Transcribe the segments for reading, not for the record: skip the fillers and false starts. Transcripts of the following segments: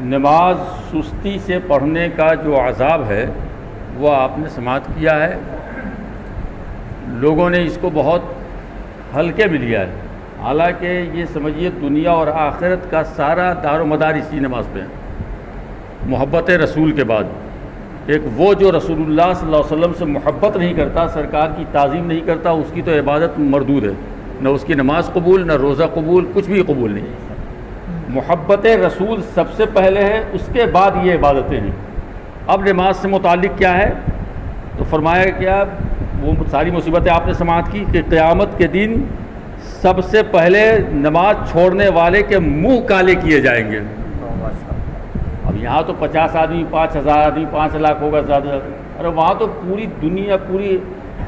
نماز سستی سے پڑھنے کا جو عذاب ہے وہ آپ نے سماعت کیا ہے. لوگوں نے اس کو بہت ہلکے میں لیا ہے، حالانکہ یہ سمجھیے دنیا اور آخرت کا سارا دار و مدار اسی نماز پہ ہے. محبت رسول کے بعد ایک وہ جو رسول اللہ صلی اللہ علیہ وسلم سے محبت نہیں کرتا، سرکار کی تعظیم نہیں کرتا، اس کی تو عبادت مردود ہے، نہ اس کی نماز قبول، نہ روزہ قبول، کچھ بھی قبول نہیں. محبت رسول سب سے پہلے ہے، اس کے بعد یہ عبادتیں ہیں. اب نماز سے متعلق کیا ہے تو فرمایا کیا وہ ساری مصیبتیں آپ نے سماعت کی کہ قیامت کے دن سب سے پہلے نماز چھوڑنے والے کے منہ کالے کیے جائیں گے. اب یہاں تو 50 آدمی، 5000 آدمی، 5 لاکھ ہوگا زیادہ، ارے وہاں تو پوری دنیا، پوری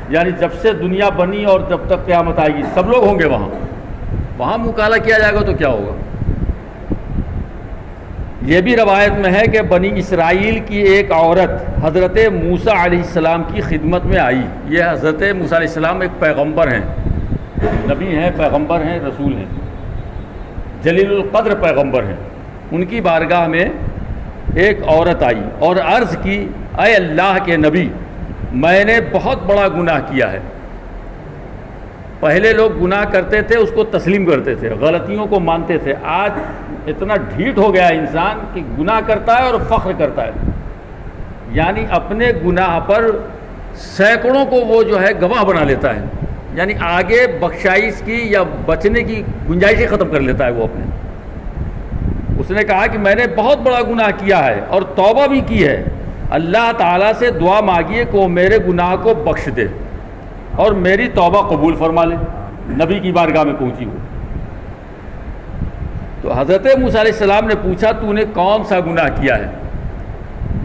یعنی جب سے دنیا بنی اور جب تک قیامت آئے گی سب لوگ ہوں گے وہاں منہ کالا کیا جائے گا تو کیا ہوگا. یہ بھی روایت میں ہے کہ بنی اسرائیل کی ایک عورت حضرت موسیٰ علیہ السلام کی خدمت میں آئی. یہ حضرت موسیٰ علیہ السلام ایک پیغمبر ہیں، نبی ہیں، پیغمبر ہیں، رسول ہیں، جلیل القدر پیغمبر ہیں. ان کی بارگاہ میں ایک عورت آئی اور عرض کی، اے اللہ کے نبی، میں نے بہت بڑا گناہ کیا ہے. پہلے لوگ گناہ کرتے تھے اس کو تسلیم کرتے تھے، غلطیوں کو مانتے تھے. آج اتنا ڈھیٹ ہو گیا انسان کہ گناہ کرتا ہے اور فخر کرتا ہے، یعنی اپنے گناہ پر سینکڑوں کو وہ جو ہے گواہ بنا لیتا ہے، یعنی آگے بخشائش کی یا بچنے کی گنجائش ہی ختم کر لیتا ہے وہ اپنے. اس نے کہا کہ میں نے بہت بڑا گناہ کیا ہے اور توبہ بھی کی ہے. اللہ تعالیٰ سے دعا مانگیے کہ وہ میرے گناہ کو بخش دے اور میری توبہ قبول فرما لے. نبی کی بارگاہ میں پہنچی وہ. تو حضرت موسیٰ علیہ السلام نے پوچھا تو نے کون سا گناہ کیا ہے؟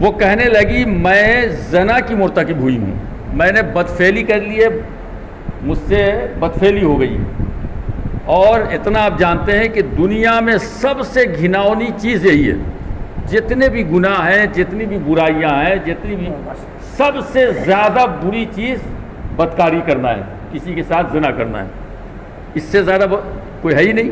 وہ کہنے لگی میں زنا کی مرتکب ہوئی ہوں، میں نے بدفعلی کر لی ہے، مجھ سے بدفعلی ہو گئی. اور اتنا آپ جانتے ہیں کہ دنیا میں سب سے گھناؤنی چیز یہی ہے، جتنے بھی گناہ ہیں، جتنی بھی برائیاں ہیں، جتنی بھی، سب سے زیادہ بری چیز بدکاری کرنا ہے، کسی کے ساتھ زنا کرنا ہے. اس سے زیادہ کوئی ہے ہی نہیں.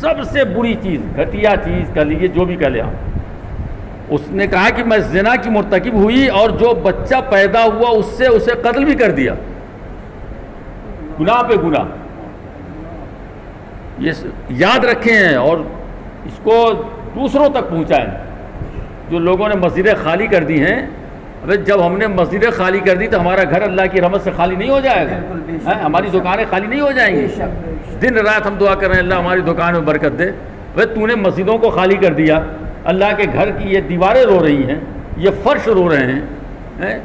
سب سے بری چیز، گھٹیا چیز کہہ لیجیے، جو بھی کہہ لیں آپ. اس نے کہا کہ میں زنا کی مرتکب ہوئی اور جو بچہ پیدا ہوا اس سے اسے قتل بھی کر دیا. گناہ پہ گناہ. یہ یاد رکھیں اور اس کو دوسروں تک پہنچائیں. جو لوگوں نے مسجدیں خالی کر دی ہیں، ابھی جب ہم نے مسجدیں خالی کر دی تو ہمارا گھر اللہ کی رحمت سے خالی نہیں ہو جائے گا، ہماری دکانیں خالی نہیں ہو جائیں گی. دن رات ہم دعا کر رہے ہیں اللہ ہماری دکان میں برکت دے. بھائی تو نے مسجدوں کو خالی کر دیا، اللہ کے گھر کی یہ دیواریں رو رہی ہیں، یہ فرش رو رہے ہیں،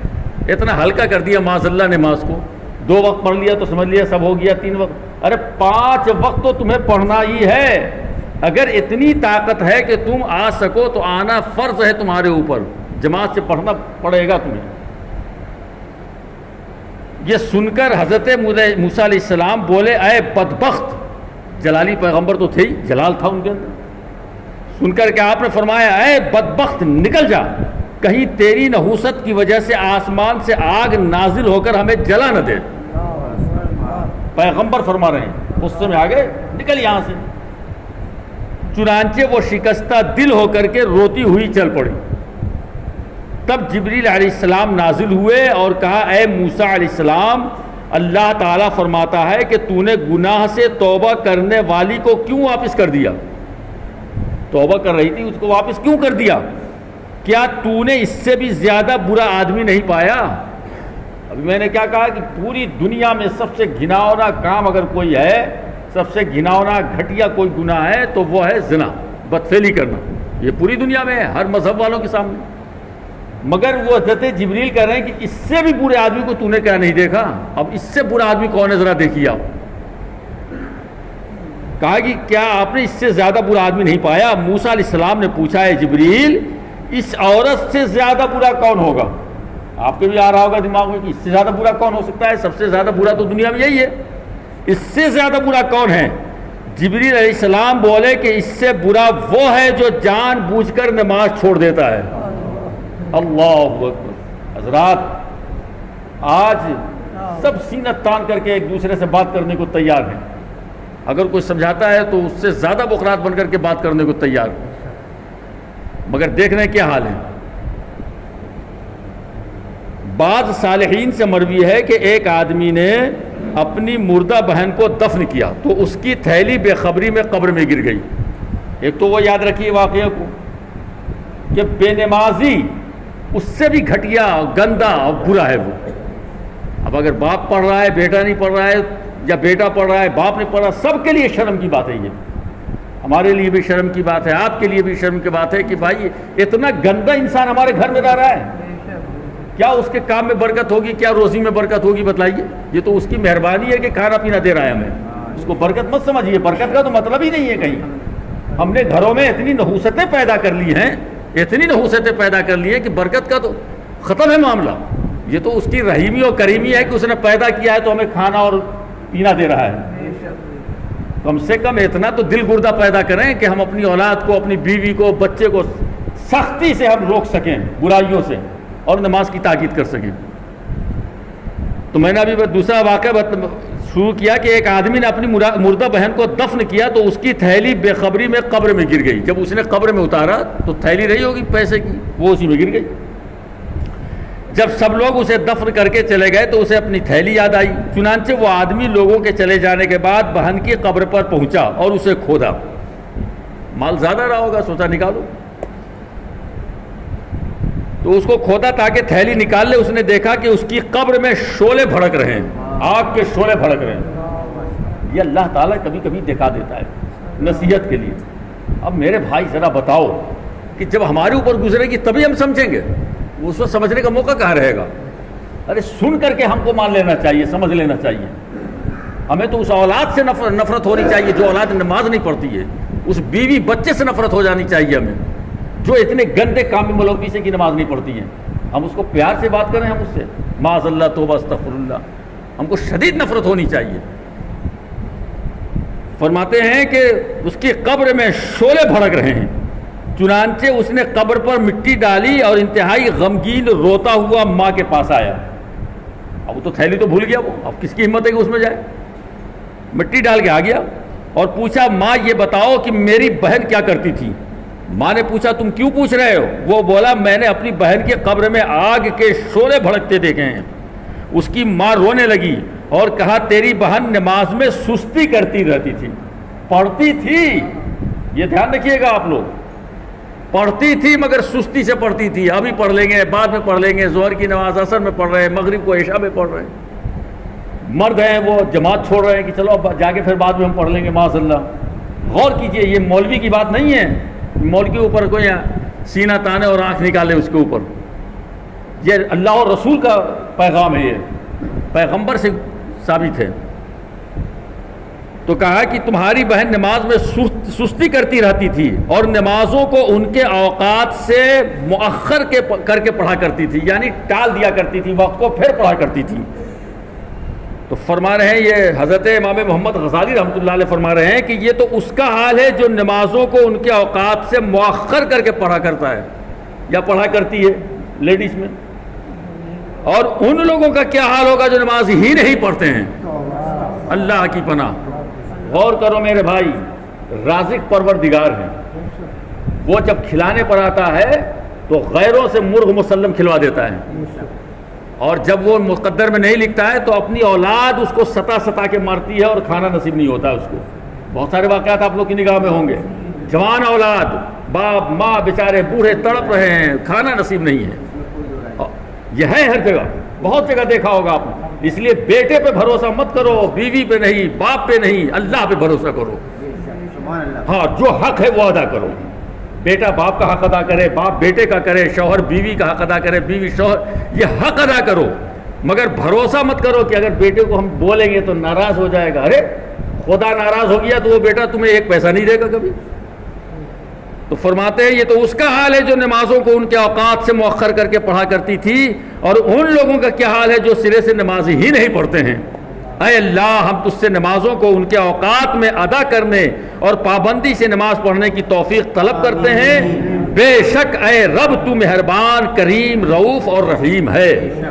اتنا ہلکا کر دیا معاذ اللہ نماز کو. 2 وقت پڑھ لیا تو سمجھ لیا سب ہو گیا. 3 وقت، ارے 5 وقت تو تمہیں پڑھنا ہی ہے. اگر اتنی طاقت ہے کہ تم آ سکو تو آنا فرض ہے تمہارے اوپر، جماعت سے پڑھنا پڑے گا تمہیں. یہ سن کر حضرت موسیٰ علیہ السلام بولے، اے بدبخت، جلالی پیغمبر تو تھے ہی، جلال تھا ان کے اندر. سن کر کہ آپ نے فرمایا، اے بدبخت نکل جا، کہیں تیری نحوست کی وجہ سے آسمان سے آگ نازل ہو کر ہمیں جلا نہ دے. پیغمبر فرما رہے ہیں، غصے میں آگے نکل یہاں سے. چنانچہ وہ شکستہ دل ہو کر کے روتی ہوئی چل پڑی. تب جبریل علیہ السلام نازل ہوئے اور کہا، اے موسیٰ علیہ السلام، اللہ تعالیٰ فرماتا ہے کہ تو نے گناہ سے توبہ کرنے والی کو کیوں واپس کر دیا؟ توبہ کر رہی تھی اس کو واپس کیوں کر دیا؟ کیا تو نے اس سے بھی زیادہ برا آدمی نہیں پایا؟ ابھی میں نے کیا کہا کہ پوری دنیا میں سب سے گھناؤنا کام اگر کوئی ہے، سب سے گھناؤنا گھٹیا کوئی گناہ ہے تو وہ ہے زنا، بدفعلی کرنا. یہ پوری دنیا میں ہے، ہر مذہب والوں کے سامنے. مگر وہ حضرت جبریل کہہ رہے ہیں کہ اس سے بھی برے آدمی کو تو نے کیا نہیں دیکھا؟ اب اس سے برا آدمی کون ہے ذرا دیکھیے آپ. کہا کہ کیا آپ نے اس سے زیادہ برا آدمی نہیں پایا؟ موسیٰ علیہ السلام نے پوچھا، ہے جبریل اس عورت سے زیادہ برا کون ہوگا؟ آپ کے بھی آ رہا ہوگا دماغ میں کہ اس سے زیادہ برا کون ہو سکتا ہے؟ سب سے زیادہ برا تو دنیا میں یہی ہے. اس سے زیادہ برا کون ہے؟ جبریل علیہ السلام بولے کہ اس سے برا وہ ہے جو جان بوجھ کر نماز چھوڑ دیتا ہے. اللہ اکبر. حضرات آج سب سینہ تان کر کے ایک دوسرے سے بات کرنے کو تیار ہیں. اگر کوئی سمجھاتا ہے تو اس سے زیادہ بخرات بن کر کے بات کرنے کو تیار ہے. مگر دیکھ رہے ہیں کیا حال ہے. بعض صالحین سے مروی ہے کہ ایک آدمی نے اپنی مردہ بہن کو دفن کیا تو اس کی تھیلی بے خبری میں قبر میں گر گئی. ایک تو وہ یاد رکھیے واقعے کو کہ بے نمازی اس سے بھی گھٹیا گندا اور برا ہے وہ. اب اگر باپ پڑھ رہا ہے بیٹا نہیں پڑھ رہا ہے, یا بیٹا پڑھ رہا ہے باپ نہیں پڑھ رہا, سب کے لیے شرم کی بات ہے. یہ ہمارے لیے بھی شرم کی بات ہے, آپ کے لیے بھی شرم کی بات ہے کہ بھائی اتنا گندا انسان ہمارے گھر میں رہ رہا ہے. کیا اس کے کام میں برکت ہوگی, کیا روزی میں برکت ہوگی بتلائیے. یہ تو اس کی مہربانی ہے کہ کھانا پینا دے رہا ہے ہمیں. اس کو برکت مت سمجھیے, برکت کا تو مطلب ہی نہیں ہے کہیں. ہم نے گھروں میں اتنی نحوستیں پیدا کر لی ہیں, اتنی نحوستیں پیدا کر لی ہیں کہ برکت کا تو ختم ہے معاملہ. یہ تو اس کی رحیمی اور کریمی ہے کہ اس نے پیدا کیا ہے تو ہمیں کھانا اور پینا دے رہا ہے. کم سے کم اتنا تو دل گردہ پیدا کریں کہ ہم اپنی اولاد کو, اپنی بیوی کو, بچے کو سختی سے ہم روک سکیں برائیوں سے اور نماز کی تاکید کر سکیں. تو میں نے ابھی دوسرا واقعہ شروع کیا کہ ایک آدمی نے اپنی مردہ بہن کو دفن کیا تو اس کی تھیلی بے خبری میں قبر میں گر گئی. جب اس نے قبر میں اتارا تو تھیلی رہی ہوگی پیسے کی, وہ اسی میں گر گئی. جب سب لوگ اسے دفن کر کے چلے گئے تو اسے اپنی تھیلی یاد آئی. چنانچہ وہ آدمی لوگوں کے چلے جانے کے بعد بہن کی قبر پر پہنچا اور اسے کھودا. مال زیادہ رہا ہوگا, سوچا نکالو. تو اس کو کھودا تاکہ تھیلی نکال لے. اس نے دیکھا کہ اس کی قبر میں شعلے بھڑک رہے ہیں, آگ کے شعلے بھڑک رہے ہیں. یہ اللہ تعالیٰ کبھی کبھی دکھا دیتا ہے نصیحت کے لیے. اب میرے بھائی ذرا بتاؤ کہ جب ہمارے اوپر گزرے گی تبھی ہم سمجھیں گے, اس وقت سمجھنے کا موقع کہاں رہے گا. ارے سن کر کے ہم کو مان لینا چاہیے, سمجھ لینا چاہیے. ہمیں تو اس اولاد سے نفرت ہونی چاہیے جو اولاد نماز نہیں پڑھتی ہے. اس بیوی بچے سے نفرت ہو جانی چاہیے ہمیں جو اتنے گندے کام میں ملوث ہے کہ نماز نہیں پڑھتی ہیں. ہم اس کو پیار سے بات کریں, ہم اس سے معاذ اللہ توبہ استغفر اللہ, ہم کو شدید نفرت ہونی چاہیے. فرماتے ہیں کہ اس کی قبر میں شعلے بھڑک رہے ہیں. چنانچہ اس نے قبر پر مٹی ڈالی اور انتہائی غمگین روتا ہوا ماں کے پاس آیا. اب وہ تو تھیلی تو بھول گیا, وہ اب کس کی ہمت ہے کہ اس میں جائے. مٹی ڈال کے آ گیا اور پوچھا ماں یہ بتاؤ کہ میری بہن کیا کرتی تھی. ماں نے پوچھا تم کیوں پوچھ رہے ہو. وہ بولا میں نے اپنی بہن کی قبر میں آگ کے شعلے بھڑکتے دیکھے ہیں. اس کی ماں رونے لگی اور کہا تیری بہن نماز میں سستی کرتی رہتی تھی. پڑھتی تھی, یہ دھیان رکھیے گا آپ لوگ, پڑھتی تھی مگر سستی سے پڑھتی تھی. ابھی پڑھ لیں گے, بعد میں پڑھ لیں گے. ظہر کی نماز عصر میں پڑھ رہے ہیں, مغرب کو عشاء میں پڑھ رہے ہیں. مرد ہیں وہ جماعت چھوڑ رہے ہیں کہ چلو اب جا کے پھر بعد میں ہم پڑھ لیں گے معاذ اللہ. غور کیجئے, یہ مولوی کی بات نہیں ہے. مولوی کے اوپر کوئی سینہ تانے اور آنکھ نکالے اس کے اوپر. یہ اللہ اور رسول کا پیغام ہے, یہ پیغمبر سے ثابت ہے. تو کہا کہ تمہاری بہن نماز میں سستی کرتی رہتی تھی اور نمازوں کو ان کے اوقات سے مؤخر کر کے پڑھا کرتی تھی, یعنی ٹال دیا کرتی تھی, وقت کو پھر پڑھا کرتی تھی. تو فرما رہے ہیں یہ حضرت امام محمد غزالی رحمۃ اللہ علیہ فرما رہے ہیں کہ یہ تو اس کا حال ہے جو نمازوں کو ان کے اوقات سے مؤخر کر کے پڑھا کرتا ہے یا پڑھا کرتی ہے لیڈیز میں. اور ان لوگوں کا کیا حال ہوگا جو نماز ہی نہیں پڑھتے ہیں. اللہ کی پناہ. غور کرو میرے بھائی, رازق پروردگار ہے, وہ جب کھلانے پر آتا ہے تو غیروں سے مرغ مسلم کھلوا دیتا ہے, اور جب وہ مقدر میں نہیں لکھتا ہے تو اپنی اولاد اس کو ستا کے مارتی ہے اور کھانا نصیب نہیں ہوتا ہے اس کو. بہت سارے واقعات آپ لوگ کی نگاہ میں ہوں گے. جوان اولاد, باپ ماں بیچارے بوڑھے تڑپ رہے ہیں, کھانا نصیب نہیں ہے. یہ ہے ہر جگہ, بہت جگہ دیکھا ہوگا آپ نے. اس لیے بیٹے پہ بھروسہ مت کرو, بیوی پہ نہیں, باپ پہ نہیں, اللہ پہ بھروسہ کرو. ہاں, جو حق ہے وہ ادا کرو. بیٹا باپ کا حق ادا کرے, باپ بیٹے کا کرے, شوہر بیوی کا حق ادا کرے, بیوی شوہر, یہ حق ادا کرو. مگر بھروسہ مت کرو کہ اگر بیٹے کو ہم بولیں گے تو ناراض ہو جائے گا. ارے خدا ناراض ہو گیا تو وہ بیٹا تمہیں ایک پیسہ نہیں دے گا کبھی. تو فرماتے ہیں یہ تو اس کا حال ہے جو نمازوں کو ان کے اوقات سے مؤخر کر کے پڑھا کرتی تھی, اور ان لوگوں کا کیا حال ہے جو سرے سے نماز ہی نہیں پڑھتے ہیں. اے اللہ, ہم تجھ سے نمازوں کو ان کے اوقات میں ادا کرنے اور پابندی سے نماز پڑھنے کی توفیق طلب کرتے ہیں. بے شک اے رب تو مہربان, کریم, رؤوف اور رحیم ہے.